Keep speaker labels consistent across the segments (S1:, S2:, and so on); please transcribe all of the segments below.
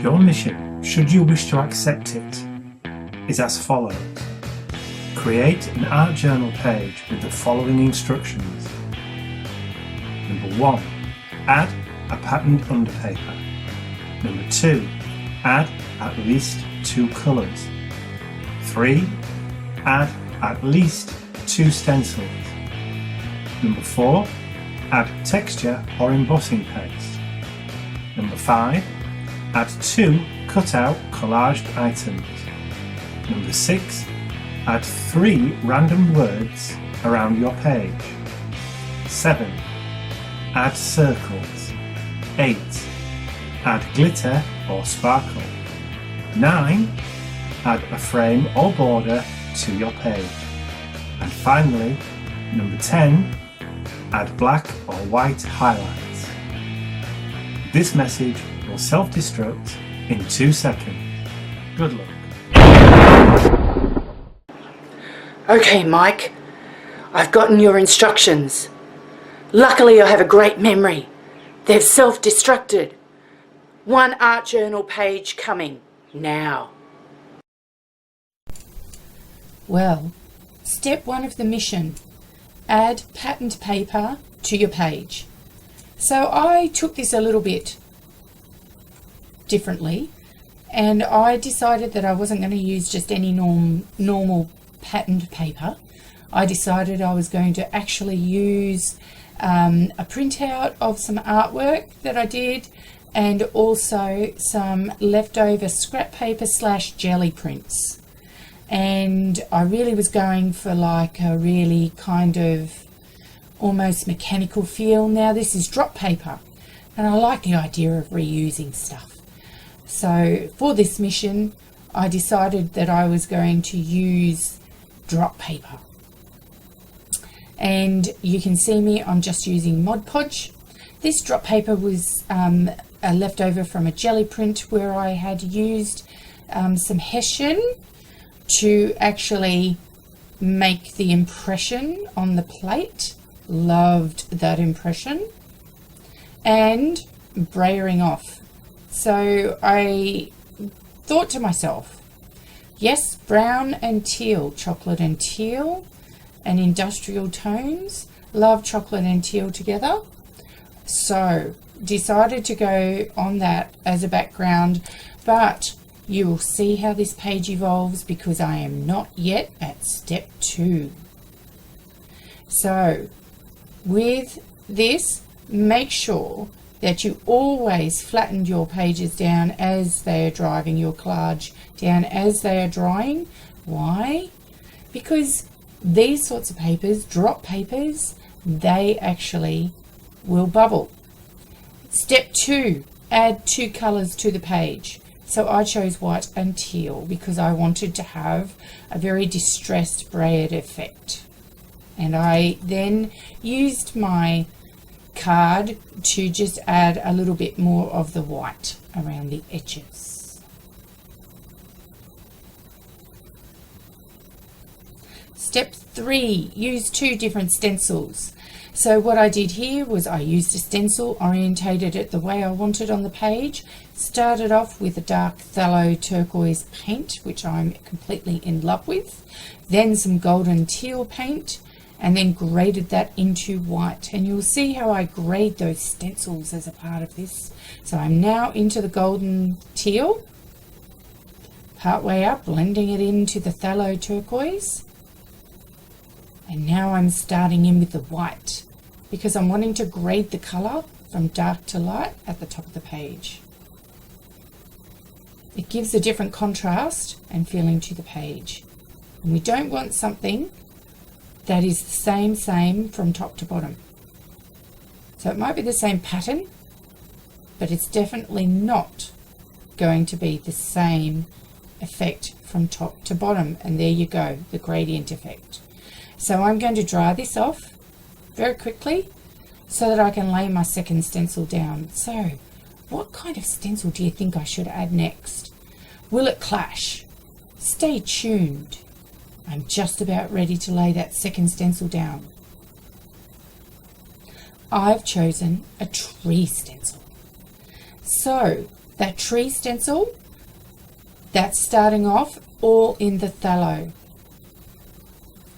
S1: Your mission, should you wish to accept it, is as follows. Create an art journal page with the following instructions. Number 1. Add a patterned underpaper. Number 2. Add at least 2 colours. 3. Add at least 2 stencils. Number 4. Add texture or embossing paste. Number 5. Add 2 cut-out collaged items. Number 6. Add 3 random words around your page. 7. Add circles. 8. Add glitter or sparkle. 9. Add a frame or border to your page. And finally, number 10. Add black or white highlights. This message will self-destruct in 2 seconds. Good luck.
S2: Okay, Mike, I've gotten your instructions. Luckily I have a great memory. They've self-destructed. 1 art journal page coming now. Well, step 1 of the mission. Add patterned paper to your page. So I took this a little bit differently, and I decided that I wasn't going to use just any normal patterned paper. I decided I was going to actually use a printout of some artwork that I did, and also some leftover scrap paper / jelly prints. And I really was going for like a really kind of almost mechanical feel. Now this is drop paper, and I like the idea of reusing stuff. So for this mission, I decided that I was going to use drop paper. And you can see me, I'm just using Mod Podge. This drop paper was a leftover from a jelly print where I had used some hessian to actually make the impression on the plate. Loved that impression. And brayering off. So I thought to myself, yes, brown and teal, chocolate and teal, and industrial tones. Love chocolate and teal together. So decided to go on that as a background, but you will see how this page evolves because I am not yet at step 2. So with this, make sure that you always flatten your pages down as they are driving, your collage down as they are drying. Why? Because these sorts of papers, drop papers, they actually will bubble. Step 2, add 2 colours to the page. So I chose white and teal because I wanted to have a very distressed braid effect. And I then used my card to just add a little bit more of the white around the edges. Step 3, use 2 different stencils. So what I did here was I used a stencil, orientated it the way I wanted on the page, started off with a dark phthalo turquoise paint, which I'm completely in love with, then some golden teal paint, and then graded that into white. And you'll see how I grade those stencils as a part of this. So I'm now into the golden teal, part way up, blending it into the phthalo turquoise. And now I'm starting in with the white because I'm wanting to grade the colour from dark to light at the top of the page. It gives a different contrast and feeling to the page. And we don't want something that is the same from top to bottom. So it might be the same pattern, but it's definitely not going to be the same effect from top to bottom. And there you go, the gradient effect. So I'm going to dry this off very quickly so that I can lay my second stencil down. So what kind of stencil do you think I should add next? Will it clash? Stay tuned. I'm just about ready to lay that second stencil down. I've chosen a tree stencil. So that tree stencil, that's starting off all in the phthalo,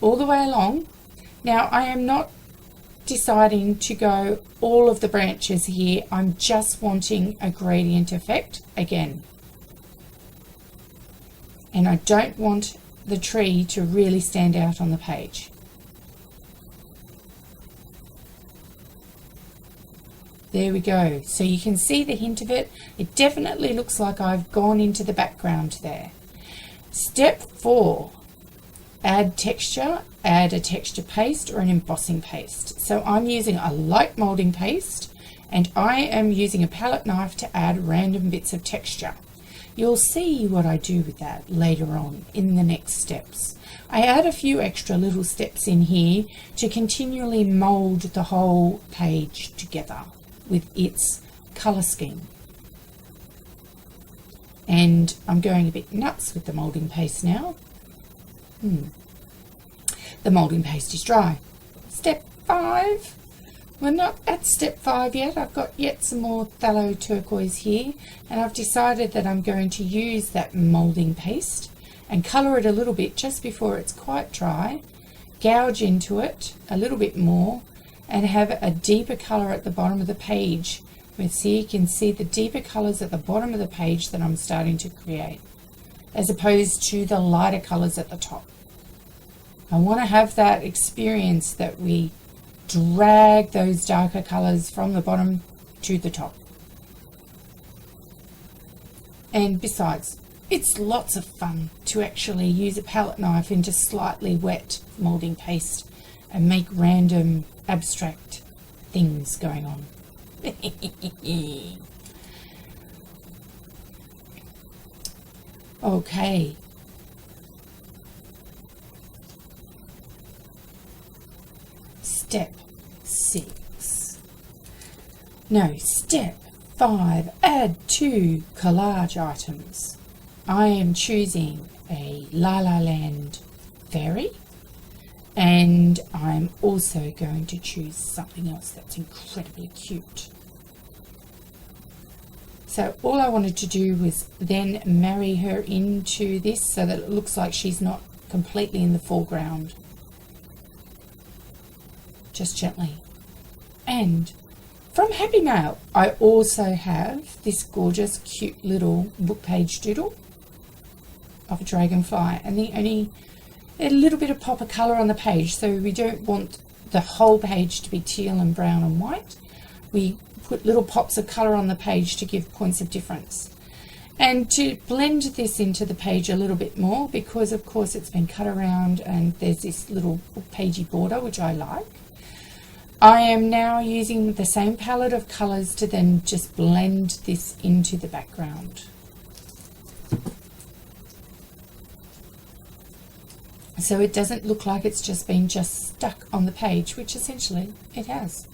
S2: all the way along. Now I am not deciding to go all of the branches here, I'm just wanting a gradient effect again. And I don't want the tree to really stand out on the page. There we go. So you can see the hint of it. It definitely looks like I've gone into the background there. Step 4, add texture, add a texture paste or an embossing paste. So I'm using a light molding paste and I am using a palette knife to add random bits of texture. You'll see what I do with that later on in the next steps. I add a few extra little steps in here to continually mold the whole page together with its colour scheme. And I'm going a bit nuts with the moulding paste now. The moulding paste is dry. Step 5. We're not at step 5 yet. I've got yet some more phthalo turquoise here, and I've decided that I'm going to use that moulding paste and colour it a little bit just before it's quite dry, gouge into it a little bit more and have a deeper colour at the bottom of the page. See, you can see the deeper colours at the bottom of the page that I'm starting to create, as opposed to the lighter colours at the top. I want to have that experience that we drag those darker colours from the bottom to the top. And besides, it's lots of fun to actually use a palette knife into slightly wet moulding paste and make random abstract things going on. Okay. Step 6. No, step 5. Add 2 collage items. I am choosing a La La Land fairy, and I'm also going to choose something else that's incredibly cute. So all I wanted to do was then marry her into this so that it looks like she's not completely in the foreground. Just gently. And from Happy Mail, I also have this gorgeous, cute little book page doodle of a dragonfly, and a little bit of pop of colour on the page. So we don't want the whole page to be teal and brown and white. We put little pops of colour on the page to give points of difference. And to blend this into the page a little bit more, because of course it's been cut around and there's this little book pagey border, which I like. I am now using the same palette of colours to then just blend this into the background. So it doesn't look like it's just been stuck on the page, which essentially it has.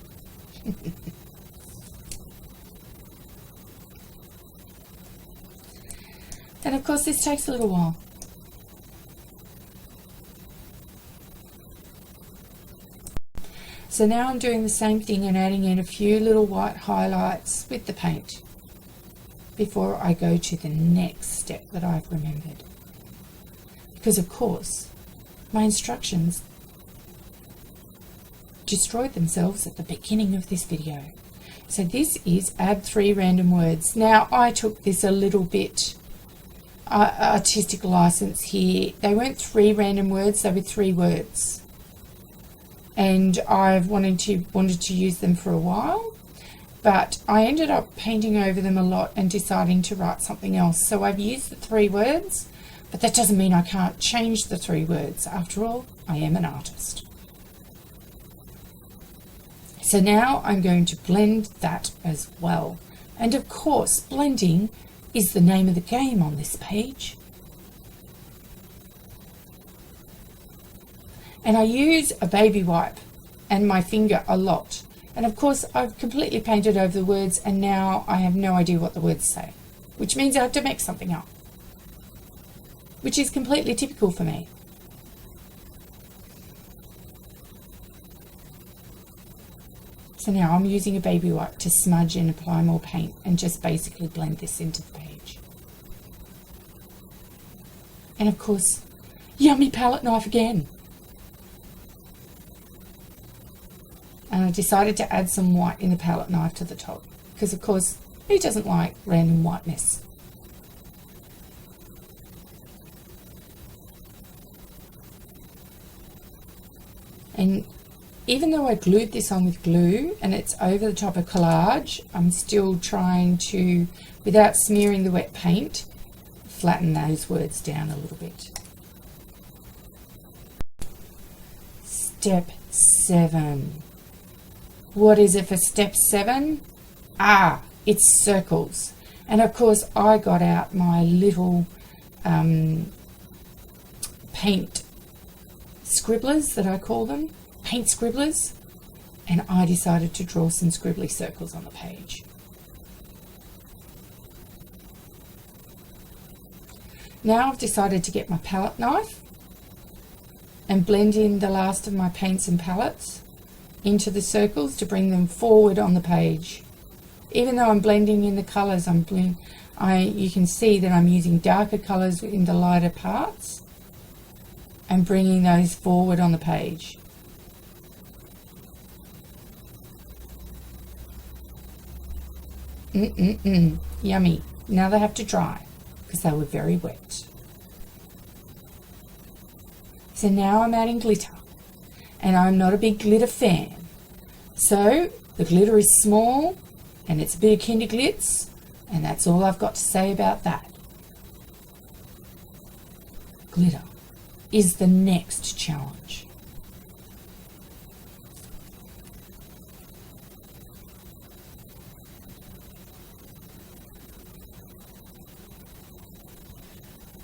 S2: And of course this takes a little while. So now I'm doing the same thing and adding in a few little white highlights with the paint before I go to the next step that I've remembered. Because of course, my instructions destroyed themselves at the beginning of this video. So this is add 3 random words. Now I took this a little bit artistic license here. They weren't 3 random words, they were 3 words. And I've wanted to use them for a while, but I ended up painting over them a lot and deciding to write something else. So I've used the 3 words, but that doesn't mean I can't change the 3 words. After all, I am an artist. So now I'm going to blend that as well. And of course, blending is the name of the game on this page. And I use a baby wipe and my finger a lot. And of course, I've completely painted over the words and now I have no idea what the words say, which means I have to make something up, which is completely typical for me. So now I'm using a baby wipe to smudge and apply more paint and just basically blend this into the page. And of course, yummy palette knife again. And I decided to add some white in the palette knife to the top because of course who doesn't like random whiteness? And even though I glued this on with glue and it's over the top of Collage, I'm still trying to, without smearing the wet paint, flatten those words down a little bit. Step 7. What is it for step 7? Ah, it's circles. And of course I got out my little paint scribblers that I call them, paint scribblers, and I decided to draw some scribbly circles on the page. Now I've decided to get my palette knife and blend in the last of my paints and palettes into the circles to bring them forward on the page. Even though I'm blending in the colours, you can see that I'm using darker colours in the lighter parts and bringing those forward on the page. Yummy. Now they have to dry because they were very wet. So now I'm adding glitter, and I'm not a big glitter fan. So the glitter is small and it's a bit of Kinder Glitz, and that's all I've got to say about that. Glitter is the next challenge.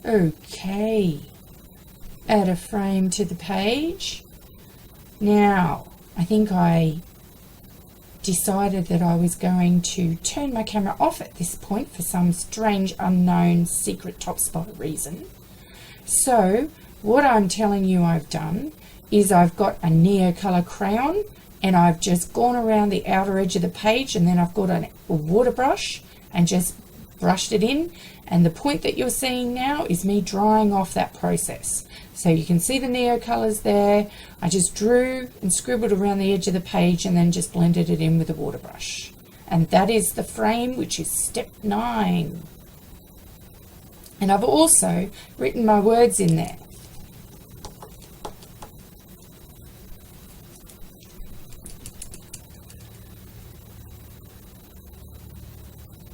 S2: Okay, add a frame to the page. Now, I think I decided that I was going to turn my camera off at this point for some strange, unknown, secret top spot reason. So, what I'm telling you I've done is I've got a Neocolor crayon and I've just gone around the outer edge of the page, and then I've got a water brush and just brushed it in, and the point that you're seeing now is me drying off that process. So you can see the Neocolors there. I just drew and scribbled around the edge of the page and then just blended it in with a water brush. And that is the frame, which is step 9. And I've also written my words in there.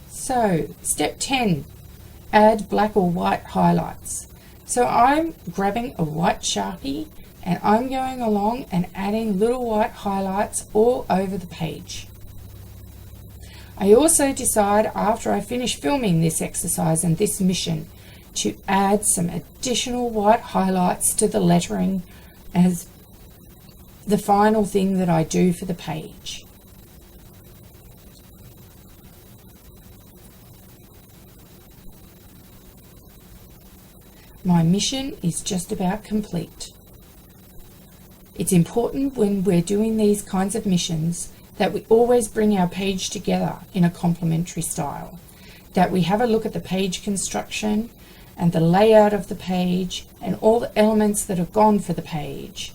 S2: So, step 10, add black or white highlights. So I'm grabbing a white Sharpie and I'm going along and adding little white highlights all over the page. I also decide after I finish filming this exercise and this mission to add some additional white highlights to the lettering as the final thing that I do for the page. My mission is just about complete. It's important when we're doing these kinds of missions that we always bring our page together in a complementary style, that we have a look at the page construction and the layout of the page and all the elements that have gone for the page.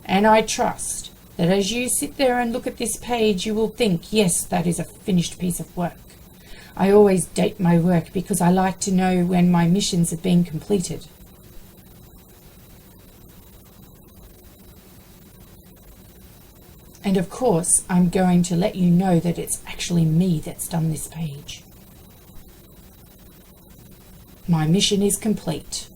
S2: And I trust that as you sit there and look at this page, you will think, yes, that is a finished piece of work. I always date my work because I like to know when my missions have been completed. And of course, I'm going to let you know that it's actually me that's done this page. My mission is complete.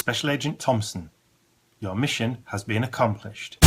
S1: Special Agent Thompson, your mission has been accomplished.